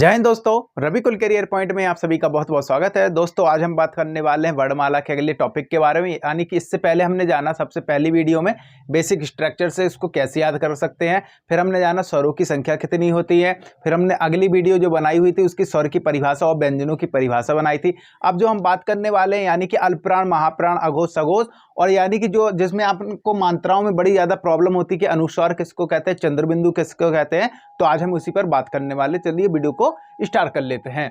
जय हिंद दोस्तों, रवि कुल करियर पॉइंट में आप सभी का बहुत बहुत स्वागत है। दोस्तों आज हम बात करने वाले हैं वर्णमाला के अगले टॉपिक के बारे में, यानी कि इससे पहले हमने जाना सबसे पहली वीडियो में बेसिक स्ट्रक्चर से इसको कैसे याद कर सकते हैं, फिर हमने जाना स्वरों की संख्या कितनी होती है, फिर हमने अगली वीडियो जो बनाई हुई थी उसकी स्वर की परिभाषा और व्यंजनों की परिभाषा बनाई थी। अब जो हम बात करने वाले हैं यानी कि अल्पप्राण, महाप्राण, अघोष, सघोष, और यानी कि जो जिसमें आपको मात्राओं में बड़ी ज्यादा प्रॉब्लम होती है कि अनुस्वार किसको कहते हैं, चंद्रबिंदु किसको कहते हैं, तो आज हम उसी पर बात करने वाले। चलिए वीडियो को स्टार्ट कर लेते हैं।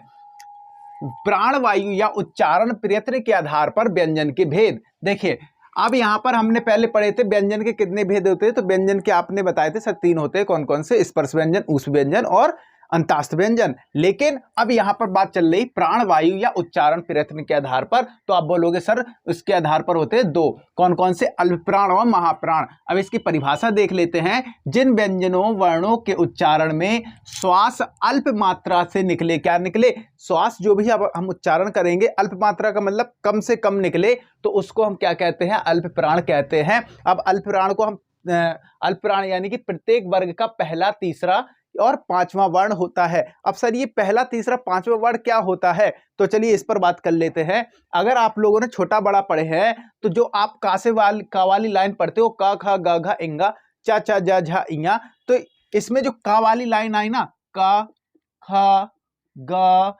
प्राणवायु या उच्चारण प्रयत्न के आधार पर व्यंजन के भेद। देखिए अब यहां पर हमने पहले पढ़े थे व्यंजन के कितने भेद होते हैं, तो व्यंजन के आपने बताए थे सर 3 होते हैं। कौन कौन से? स्पर्श व्यंजन, ऊष् व्यंजन और अंतास्थ व्यंजन। लेकिन अब यहां पर बात चल रही प्राणवायु या उच्चारण प्रयत्न के आधार पर, तो आप बोलोगे सर उसके आधार पर होते हैं 2। कौन कौन से? अल्पप्राण और महाप्राण। अब इसकी परिभाषा देख लेते हैं। जिन व्यंजनों वर्णों के उच्चारण में श्वास अल्प मात्रा से निकले, क्या निकले? श्वास जो भी अब हम उच्चारण करेंगे अल्प मात्रा का मतलब कम से कम निकले, तो उसको हम क्या कहते हैं? अल्पप्राण कहते हैं। अब अल्पप्राण को हम अल्पप्राण यानी कि प्रत्येक वर्ग का पहला, तीसरा और पांचवा वर्ण होता है। अब सर ये पहला, तीसरा, पांचवा वर्ण क्या होता है, तो चलिए इस पर बात कर लेते हैं। अगर आप लोगों ने छोटा बड़ा पढ़े हैं तो जो आप का वाली लाइन पढ़ते हो, क ख ग घ इंगा चा चा जा झा इया, तो इसमें जो का वाली लाइन आई ना, क ख ग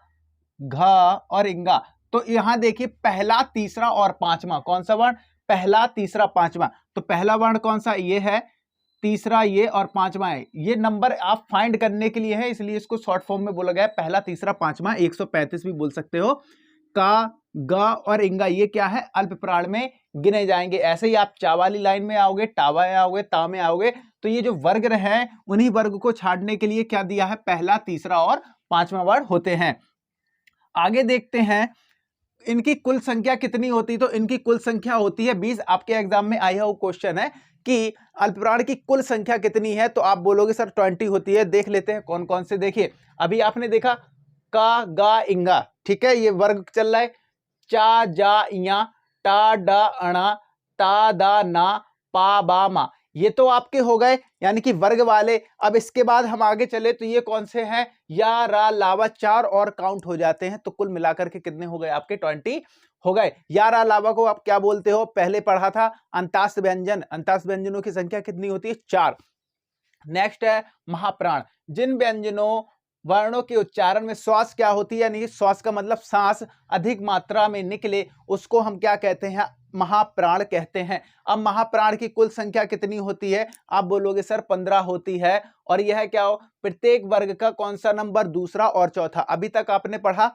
घ और इंगा, तो यहां देखिए पहला, तीसरा और पांचवा कौन सा वर्ण? पहला, तीसरा, पांचवा। तो पहला वर्ण कौन सा? ये है, तीसरा ये और पांचवा है। ये नंबर आप फाइंड करने के लिए है, इसलिए इसको शॉर्ट फॉर्म में बोला गया है। पहला, तीसरा, पांचवा 135 भी बोल सकते हो। का, ग और इंगा ये क्या है? अल्पप्राण में गिने जाएंगे। ऐसे ही आप चा वाली लाइन में आओगे, टावा में आओगे, ता में आओगे, तो ये जो वर्ग है उन्हीं वर्ग को छाड़ने के लिए क्या दिया है? पहला, तीसरा और पांचवा वर्ण होते हैं। आगे देखते हैं इनकी कुल संख्या कितनी होती, तो इनकी कुल संख्या होती है 20। आपके एग्जाम में आया हुआ क्वेश्चन है कि अल्पप्राण की कुल संख्या कितनी है, तो आप बोलोगे सर 20 होती है। देख लेते हैं कौन कौन से। देखिए अभी आपने देखा का, गा, इंगा, ठीक है, ये वर्ग चल रहा है। चा, जा, इया, टा, डा, अणा, ता, दा, ना, पा, बा, मा, ये तो आपके हो गए यानी कि वर्ग वाले। अब इसके बाद हम आगे चले तो ये कौन से हैं? या, रा, लावा, 4 और काउंट हो जाते हैं, तो कुल मिलाकर के कितने हो गए आपके? 20 हो गए। या, रा, लावा को आप क्या बोलते हो? पहले पढ़ा था अंतास्थ व्यंजन। अंतास्थ व्यंजनों की संख्या कितनी होती है? 4। नेक्स्ट है महाप्राण। जिन व्यंजनों वर्णों के उच्चारण में श्वास क्या होती है, यानी श्वास का मतलब सांस अधिक मात्रा में निकले, उसको हम क्या कहते हैं? महाप्राण कहते हैं। अब महाप्राण की कुल संख्या कितनी होती है? आप बोलोगे सर 15 होती है। और यह क्या हो? प्रत्येक वर्ग का कौन सा नंबर? दूसरा और चौथा। अभी तक आपने पढ़ा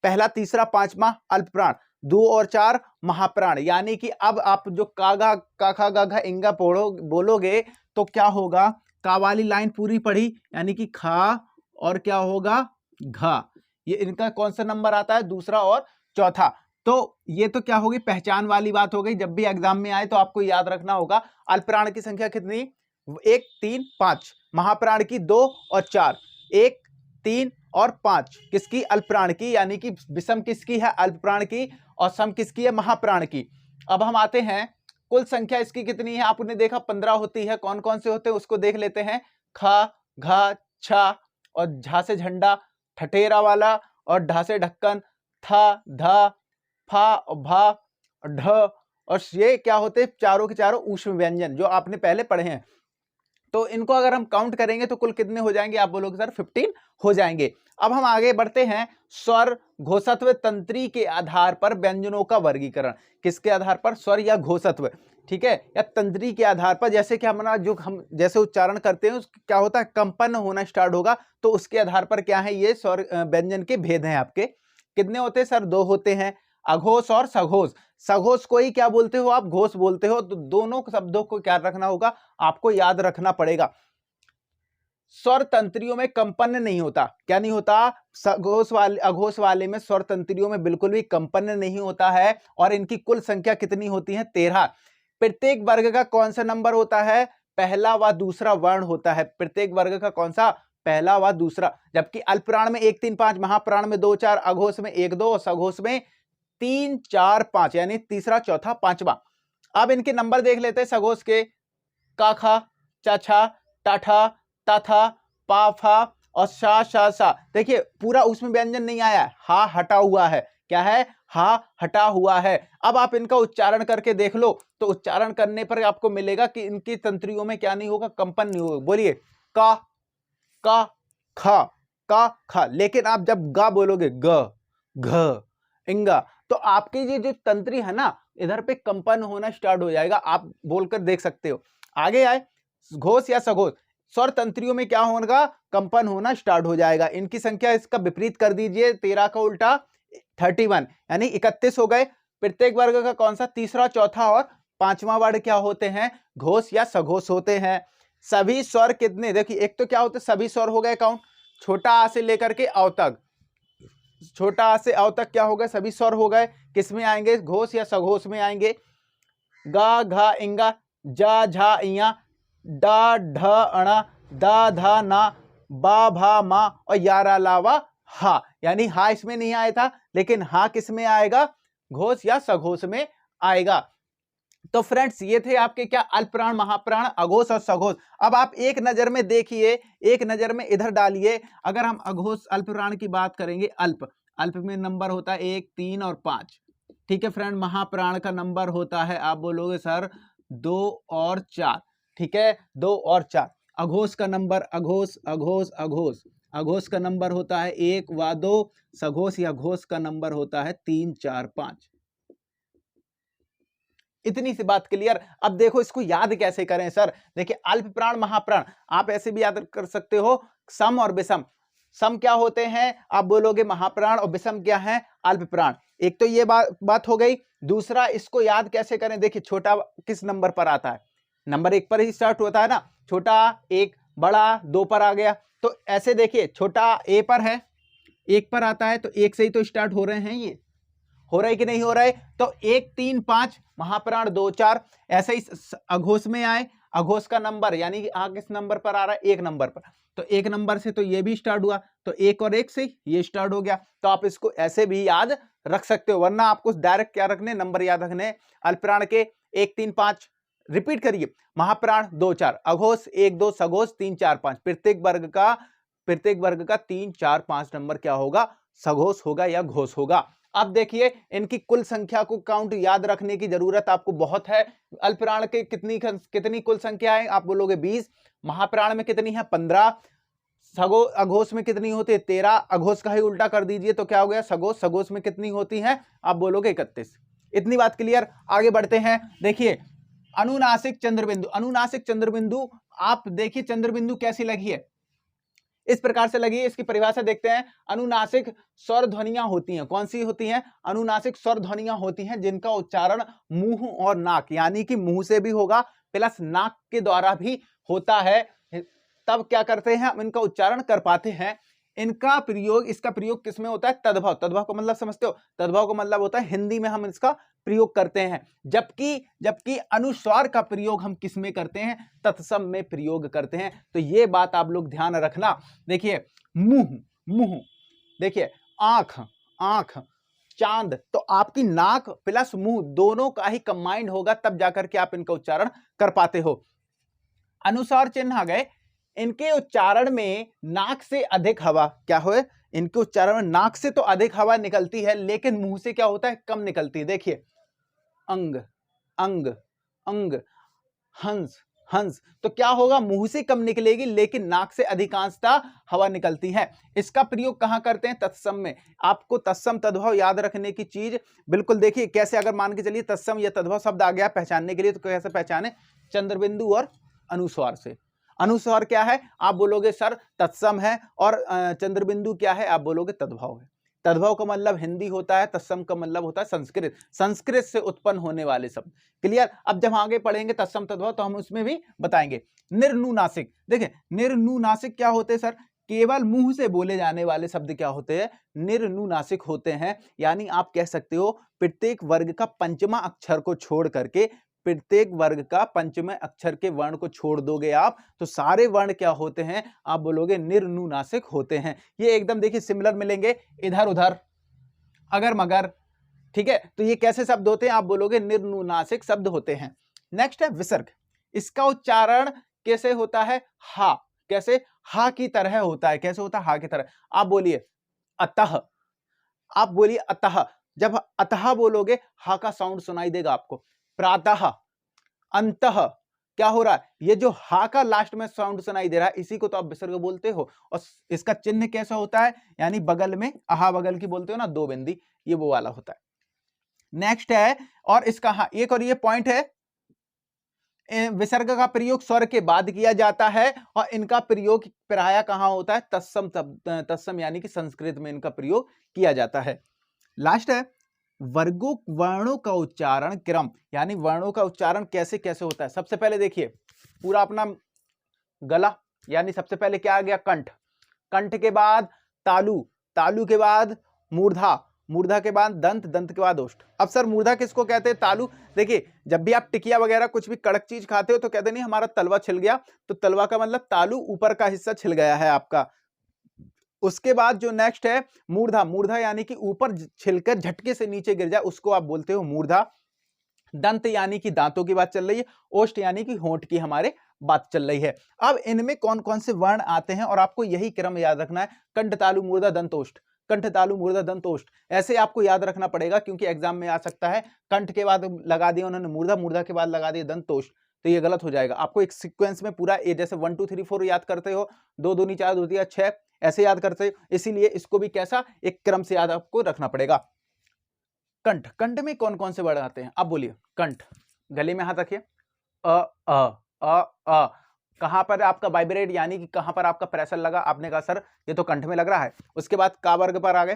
पहला, तीसरा, पांचवा अल्पप्राण, 2 और 4 महाप्राण। यानी कि अब आप जो कागा, काखा, गाघा, इंगा बोलोगे तो क्या होगा? का वाली लाइन पूरी पढ़ी यानी कि खा और क्या होगा? घा। ये इनका कौन सा नंबर आता है? दूसरा और चौथा। तो ये तो क्या होगी? पहचान वाली बात हो गई। जब भी एग्जाम में आए तो आपको याद रखना होगा अल्पप्राण की संख्या कितनी? 1, 3, 5। महाप्राण की 2 और 4। 1, 3 और 5 किसकी? अल्पप्राण की। यानी कि विषम किसकी है? अल्पप्राण की। और सम किसकी है? महाप्राण की। अब हम आते हैं कुल संख्या इसकी कितनी है? आपने देखा 15 होती है। कौन कौन से होते हैं उसको देख लेते हैं। खा, घा, छा और झा से झंडा, ठठेरा वाला और ढा से ढक्कन, था, धा, फा, भा, ढ, और ये क्या होते हैं? चारों के चारों ऊष्म व्यंजन जो आपने पहले पढ़े हैं। तो इनको अगर हम काउंट करेंगे तो कुल कितने हो जाएंगे? आप बोलोगे सर 15 हो जाएंगे। अब हम आगे बढ़ते हैं। स्वर, घोषत्व, तंत्री के आधार पर व्यंजनों का वर्गीकरण। किसके आधार पर? स्वर या घोषत्व, ठीक है, या तंत्री के आधार पर। जैसे कि हमारा जो हम जैसे उच्चारण करते हैं क्या होता है? कंपन होना स्टार्ट होगा, तो उसके आधार पर क्या है? ये स्वर व्यंजन के भेद हैं आपके। कितने होते हैं सर? 2 होते हैं, अघोष और सघोष। सघोष को ही क्या बोलते हो आप? घोष बोलते हो। तो दोनों शब्दों को क्या रखना होगा? आपको याद रखना पड़ेगा। स्वर तंत्रियों में कंपन नहीं होता। क्या नहीं होता? अघोष वाले में स्वर तंत्रियों में बिल्कुल भी कंपन नहीं होता है। और इनकी कुल संख्या कितनी होती है? 13। प्रत्येक वर्ग का कौन सा नंबर होता है? पहला व दूसरा वर्ण होता है। प्रत्येक वर्ग का कौन सा? पहला व दूसरा। जबकि अल्पप्राण में 1, 3, 5, महाप्राण में 2, 4, अघोष में 1, 2 और सघोष में 3, 4, 5, यानी तीसरा, चौथा, पांचवा। अब इनके नंबर देख लेते हैं सघोष के। काखा, चाछा, टाठा, ताथा, पाफा और सा, देखिए पूरा उसमें व्यंजन नहीं आया है, हा हटा हुआ है, क्या है, हा हटा हुआ है। अब आप इनका उच्चारण करके देख लो, तो उच्चारण करने पर आपको मिलेगा कि इनकी तंत्रियों में क्या नहीं होगा, कंपन नहीं होगा। बोलिए का खा, का खा, लेकिन आप जब गा बोलोगे, ग घ इंगा, तो आपकी ये जो तंत्री है ना, इधर पे कंपन होना स्टार्ट हो जाएगा। आप बोलकर देख सकते हो। आगे आए, घोष या सघोष, स्वर तंत्रियों में क्या होगा, कंपन होना स्टार्ट हो जाएगा। इनकी संख्या इसका विपरीत कर दीजिए, 13 का उल्टा 31, यानी 31 हो गए। प्रत्येक वर्ग का कौन सा, तीसरा, चौथा और पांचवा वर्ड क्या होते हैं, घोष या सघोष होते हैं। सभी स्वर कितने, देखिए एक तो क्या होते, सभी स्वर हो गए काउंट, छोटा आ से लेकर के अव तक, छोटा आ से अव तक क्या हो गए, सभी स्वर हो गए। किस में आएंगे, घोष या सघोष में आएंगे। गा घा इंगा, जा झा इया, डा ढ अणा, दा धा ना, बा भा मा और यारा लावा हा, यानी हा इसमें नहीं आया था, लेकिन हा किस में आएगा, घोष या सघोष में आएगा। तो फ्रेंड्स ये थे आपके क्या, अल्पप्राण, महाप्राण, अघोष और सघोष। अब आप एक नजर में देखिए, एक नजर में इधर डालिए। अगर हम अघोष अल्पप्राण की बात करेंगे, अल्प में नंबर होता है 1, 3 और 5, ठीक है फ्रेंड। महाप्राण का नंबर होता है, आप बोलोगे सर 2 और 4, ठीक है, 2 और 4। अघोष का नंबर, अघोष अघोष अघोष, अघोष का नंबर होता है 1 व 2, सघोष या घोष का नंबर होता है 3, 4, 5। इतनी सी बात क्लियर। अब देखो इसको याद कैसे करें सर, देखिए अल्प प्राण, महाप्राण, आप ऐसे भी याद कर सकते हो, सम और विषम। सम क्या होते हैं, आप बोलोगे महाप्राण, और विषम क्या है, अल्प प्राण। एक तो ये बात हो गई। दूसरा, इसको याद कैसे करें, देखिए छोटा किस नंबर पर आता है, नंबर 1 पर ही स्टार्ट होता है ना, छोटा 1, बड़ा 2 पर आ गया। तो ऐसे देखिए, छोटा ए पर है, 1 पर आता है, तो 1 से ही तो स्टार्ट हो रहे हैं, ये हो रहा है कि नहीं हो रहा है। तो 1, 3, 5, महाप्राण 2, 4। ऐसे ही अघोष में आए, अघोष का नंबर यानी कि आ किस नंबर पर आ रहा है, 1 नंबर पर, तो 1 नंबर से तो ये भी स्टार्ट हुआ, तो 1 और 1 से ये स्टार्ट हो गया। तो आप इसको ऐसे भी याद रख सकते हो, वरना आपको डायरेक्ट क्या रखने, नंबर याद रखने। अल्पप्राण के 1, 3, 5, रिपीट करिए, महाप्राण 2, 4, अघोष 1, 2, सघोष 3, 4, 5। प्रत्येक वर्ग का 3, 4, 5 नंबर क्या होगा, सघोष होगा या घोष होगा। अब देखिए इनकी कुल संख्या को काउंट याद रखने की जरूरत आपको बहुत है। अल्पप्राण के कितनी कुल संख्या है, आप बोलोगे 20, महाप्राण में कितनी है 15, अघोष में कितनी होती है 13, अघोष का ही उल्टा कर दीजिए तो क्या हो गया सघोष में कितनी होती है, आप बोलोगे 31। इतनी बात क्लियर। आगे बढ़ते हैं, देखिए अनुनासिक चंद्रबिंदु, अनुनासिक चंद्रबिंदु, आप देखिए चंद्रबिंदु कैसी लगी है, इस प्रकार से लगी है। इसकी परिभाषा देखते हैं। अनुनासिक स्वर ध्वनियां होती हैं, कौन सी होती हैं, अनुनासिक स्वर ध्वनियां होती हैं जिनका उच्चारण मुंह और नाक, यानी कि मुंह से भी होगा प्लस नाक के द्वारा भी होता है। तब क्या करते हैं, हम इनका उच्चारण कर पाते हैं। इनका प्रयोग, इसका प्रयोग किसमें होता है, तद्भव, तद्भव का मतलब समझते हो, तद्भव का मतलब होता है हिंदी में हम इसका प्रयोग करते हैं। जबकि अनुस्वार का प्रयोग हम किस में करते हैं, तत्सम में प्रयोग करते हैं। तो ये बात आप लोग ध्यान रखना। देखिए मुंह, मुंह, देखिए आंख, आंख, चांद, तो आपकी नाक प्लस मुंह दोनों का ही कंबाइंड होगा, तब जाकर के आप इनका उच्चारण कर पाते हो। अनुस्वार चिन्ह आ गए, इनके उच्चारण में नाक से अधिक हवा, क्या हो, इनके उच्चारण में नाक से तो अधिक हवा निकलती है, लेकिन मुंह से क्या होता है, कम निकलती है। देखिए अंग, अंग, अंग, हंस, हंस, तो क्या होगा, मुंह से कम निकलेगी लेकिन नाक से अधिकांशता हवा निकलती है। इसका प्रयोग कहां करते हैं, तत्सम में। आपको तत्सम तद्भव याद रखने की चीज बिल्कुल देखिए कैसे, अगर मान के चलिए तत्सम या तद्भव शब्द आ गया पहचानने के लिए, तो कैसे पहचाने, चंद्रबिंदु और अनुस्वार से। अनुस्वार क्या है, आप बोलोगे सर तत्सम है, और चंद्रबिंदु क्या है, आप बोलोगे तद्भव है। तद्भव का मतलब हिंदी होता है, तत्सम का मतलब होता है संस्कृत, संस्कृत से उत्पन्न होने वाले शब्द। क्लियर। अब जब आगे पढ़ेंगे तत्सम तद्भव तो हम उसमें भी बताएंगे। निर्नुनासिक, देखिए निर्नुनासिक क्या होते हैं सर, केवल मुंह से बोले जाने वाले शब्द क्या होते हैं, निर्नुनासिक होते हैं। यानी आप कह सकते हो प्रत्येक वर्ग का पंचमा अक्षर को छोड़ करके, प्रत्येक वर्ग का पंचमे अक्षर के वर्ण को छोड़ दोगे आप, तो सारे वर्ण क्या होते हैं, आप बोलोगे निर्नुनासिक होते हैं। ये एकदम देखिए सिमिलर मिलेंगे, इधर उधर, अगर मगर, ठीक है। तो ये कैसे शब्द होते हैं, आप बोलोगे निर्नुनासिक शब्द होते हैं। नेक्स्ट है विसर्ग, इसका उच्चारण कैसे होता है, हा, कैसे, हा की तरह होता है। कैसे होता है, हा की तरह। आप बोलिए अतः, आप बोलिए अतः, जब अतः बोलोगे हा का साउंड सुनाई देगा आपको। प्रातः, अंतः, क्या हो रहा है, ये जो हा का लास्ट में साउंड सुनाई दे रहा है इसी को तो आप विसर्ग बोलते हो। और इसका चिन्ह कैसा होता है, यानी बगल में अहा बगल की बोलते हो ना, दो बिंदी, ये वो वाला होता है। नेक्स्ट है, और इसका हाँ एक और ये पॉइंट है, विसर्ग का प्रयोग स्वर के बाद किया जाता है और इनका प्रयोग प्रायः कहां होता है, तत्सम तत्सम यानी कि संस्कृत में इनका प्रयोग किया जाता है। लास्ट है, वर्गों वर्णों का उच्चारण क्रम, यानी वर्णों का उच्चारण कैसे कैसे होता है। सबसे पहले देखिए पूरा अपना गला, यानी सबसे पहले क्या आ गया, कंठ, कंठ के बाद तालु, तालु के बाद मूर्धा, मूर्धा के बाद दंत, दंत के बाद ओष्ठ। अब सर मूर्धा किसको कहते हैं, तालु। देखिए जब भी आप टिकिया वगैरह कुछ भी कड़क चीज खाते हो तो कहते नहीं हमारा तलवा छिल गया, तो तलवा का मतलब तालु, ऊपर का हिस्सा छिल गया है आपका। उसके बाद जो नेक्स्ट है मूर्धा, मूर्धा यानी कि ऊपर छिलकर झटके से नीचे गिर जाए उसको आप बोलते हो मूर्धा। दंत यानी कि दांतों की बात चल रही है, ओष्ठ यानी कि होंठ की हमारे बात चल रही है। अब इनमें कौन कौन से वर्ण आते हैं और आपको यही क्रम याद रखना है, कंठ तालु मूर्धा दंत ओष्ठ, कंठ तालु मूर्धा दंत ओष्ठ, ऐसे आपको याद रखना पड़ेगा क्योंकि एग्जाम में आ सकता है कंठ के बाद लगा दिया उन्होंने मूर्धा, मूर्धा के बाद लगा दिया दंत ओष्ठ, तो ये गलत हो जाएगा। आपको एक सीक्वेंस में पूरा ए जैसे 1 2 3 4 याद करते हो, 2 दूनी 4 2 3 6 ऐसे याद करते हो, इसीलिए इसको भी कैसा एक क्रम से याद आपको रखना पड़ेगा। कंठ, कंठ में कौन कौन से वर्ड आते हैं, आप बोलिए। कंठ, गले में हाथ रखिए, अ अ अ अ, कहां पर आपका वाइब्रेट यानी कि कहां पर आपका प्रेशर लगा, आपने कहा सर ये तो कंठ में लग रहा है। उसके बाद का वर्ग पर आ गए,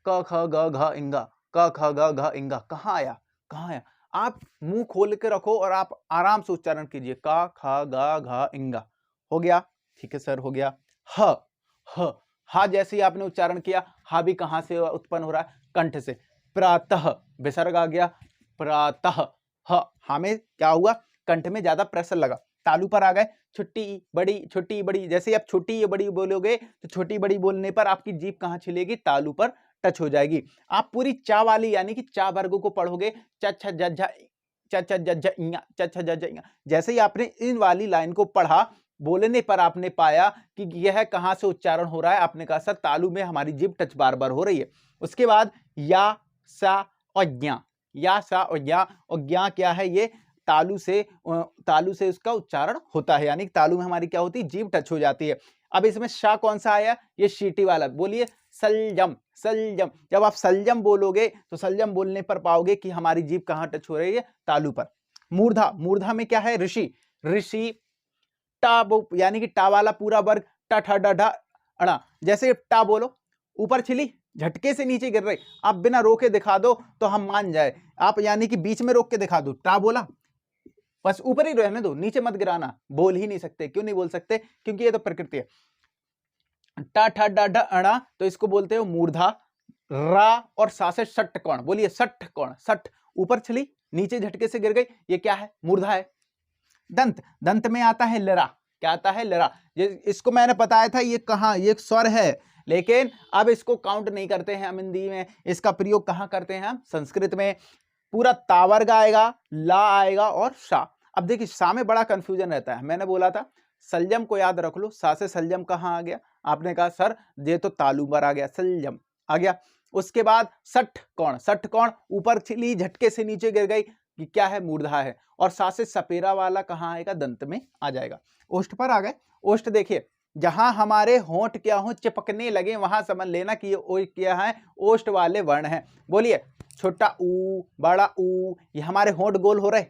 क ख ग घ इंगा, क ख ग घ इंगा, कहां आया, कहां आया। आप मुंह खोल के रखो और आप आराम से उच्चारण कीजिए, क ख ग घ इंगा, हो गया, ठीक है सर हो गया। ह, ह, हा जैसे ही आपने उच्चारण किया, हा भी कहां से उत्पन्न हो रहा है, कंठ से। प्रातः, विसर्ग आ गया, प्रातः, हा में क्या हुआ, कंठ में ज्यादा प्रेशर लगा। तालु पर आ गए, छोटी बड़ी, जैसे आप छोटी बड़ी बोलोगे तो छोटी बड़ी बोलने पर आपकी जीभ कहां छिलेगी, तालु पर टच हो जाएगी। आप पूरी चा वाली यानी कि चा वर्ग को पढ़ोगे, च छ ज झ च छ ज झ इया, च छ ज झ इया, जैसे ही आपने इन वाली लाइन को पढ़ा, बोलने पर आपने पाया कि यह कहां से उच्चारण हो रहा है, आपने कहा सर तालु में हमारी जीभ टच बार बार हो रही है। उसके बाद या सा और ज्ञा, या सा और ज्ञा, और ज्ञा क्या है, ये तालु से उसका उच्चारण होता है, यानी तालु में हमारी क्या होती है, जीभ टच हो जाती है। अब इसमें शा कौन सा आया, ये शीटी वाला, बोलिए सलजम, सलजम। जब आप सलजम बोलोगे तो सलजम बोलने पर पाओगे कि हमारी जीभ कहां टच हो रही है, तालु पर। मूर्धा, मूर्धा में क्या है, ऋषि, ऋषि टा यानी कि टा वाला पूरा वर्ग, टा ठा डा ढा अड़ा, जैसे टा बोलो ऊपर छिली झटके से नीचे गिर रही, आप बिना रोके दिखा दो तो हम मान जाए, आप यानी कि बीच में रोक के दिखा दो, टा बोला बस ऊपर ही रहने दो, नीचे मत गिराना, बोल ही नहीं सकते। क्यों नहीं बोल सकते, क्योंकि ये तो प्रकृति है। टा ठा डा ढा अड़ा, तो इसको बोलते हो मूर्धा। रा और सा से सट कौन, बोलिए सट कौन, सट, ऊपर चली नीचे झटके से गिर गई, ये क्या है, मूर्धा है। दंत, दंत में आता है लरा, क्या आता है, लरा। इसको मैंने बताया था ये कहां, ये स्वर है, लेकिन अब इसको काउंट नहीं करते हैं हम हिंदी में, इसका प्रयोग कहां करते हैं हम, संस्कृत में। पूरा तावर्ग आएगा, ला आएगा और शा। अब देखिए शा में बड़ा कंफ्यूजन रहता है, मैंने बोला था सलजम को याद रख लो, सा से सलजम कहां आ गया, आपने कहा सर ये तो तालु पर आ गया, सलजम आ गया। उसके बाद सठ कौन, सठ कौन, ऊपर छिली झटके से नीचे गिर गई, कि क्या है, मूर्धा है। और सा से सपेरा वाला कहां आएगा, दंत में आ जाएगा। ओष्ठ पर आ गए, ओष्ठ देखिए जहां हमारे होंठ क्या हो चिपकने लगे वहां समझ लेना कि ये क्या है, ओष्ठ वाले वर्ण है। बोलिए छोटा ऊ, बड़ा ऊ, ये हमारे होंठ गोल हो रहे,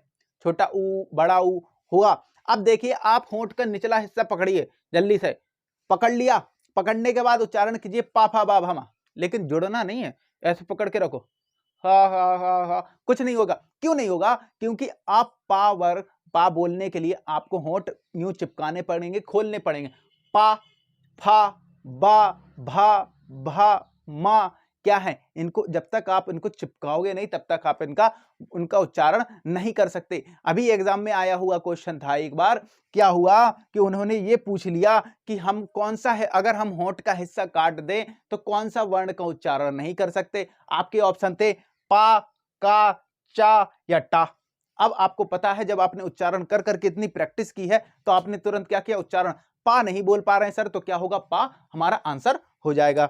छोटा ऊ बड़ा ऊ हुआ। अब देखिए आप होंठ का निचला हिस्सा पकड़िए जल्दी से, पकड़ लिया, पकड़ने के बाद उच्चारण कीजिए पा फा बा भा मा, लेकिन जुड़ना नहीं है, ऐसे पकड़ के रखो, हा हा हा हा, कुछ नहीं होगा। क्यों नहीं होगा, क्योंकि आप पा बोलने के लिए आपको होंठ यूं चिपकाने पड़ेंगे, खोलने पड़ेंगे। पा, फा, बा, भा, भा, मा, क्या है, इनको जब तक आप इनको चिपकाओगे नहीं तब तक आप उनका उच्चारण नहीं कर सकते। अभी एग्जाम में आया हुआ क्वेश्चन था एक बार, क्या हुआ कि उन्होंने ये पूछ लिया कि हम कौन सा है, अगर हम होंठ का हिस्सा काट दें तो कौन सा वर्ण का उच्चारण नहीं कर सकते। आपके ऑप्शन थे पा, का, चा या टा। अब आपको पता है जब आपने उच्चारण कर करके इतनी प्रैक्टिस की है तो आपने तुरंत क्या किया, उच्चारण पा नहीं बोल पा रहे हैं सर, तो क्या होगा, पा हमारा आंसर हो जाएगा।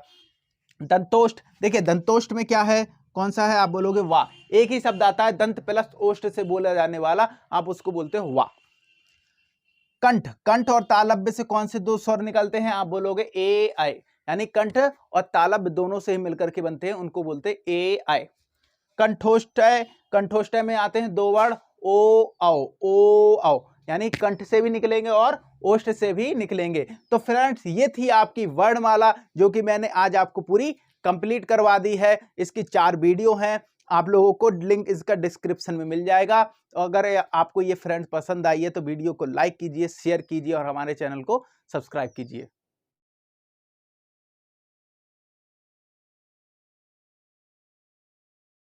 दंतोष्ठ, देखिए दंतोष्ठ में क्या है, कौन सा है, आप बोलोगे वा। एक ही शब्द आता है दंत प्लस ओष्ठ से बोला जाने वाला, आप उसको बोलते हो वा। कंठ, कंठ और तालव्य से कौन से दो स्वर निकलते हैं, आप बोलोगे ए आई, यानी कंठ और तालव्य दोनों से ही मिलकर के बनते हैं, उनको बोलते हैं ए आई। कंठोष्ठय, कंठोष्ठय में आते हैं दो वर्ड ओ आओ, ओ आओ, यानी कंठ से भी निकलेंगे और ओष्ठ से भी निकलेंगे। तो फ्रेंड्स ये थी आपकी वर्णमाला, जो कि मैंने आज आपको पूरी कंप्लीट करवा दी है। इसकी 4 वीडियो हैं, आप लोगों को लिंक इसका डिस्क्रिप्शन में मिल जाएगा। अगर आपको ये फ्रेंड्स पसंद आई है तो वीडियो को लाइक कीजिए, शेयर कीजिए और हमारे चैनल को सब्सक्राइब कीजिए।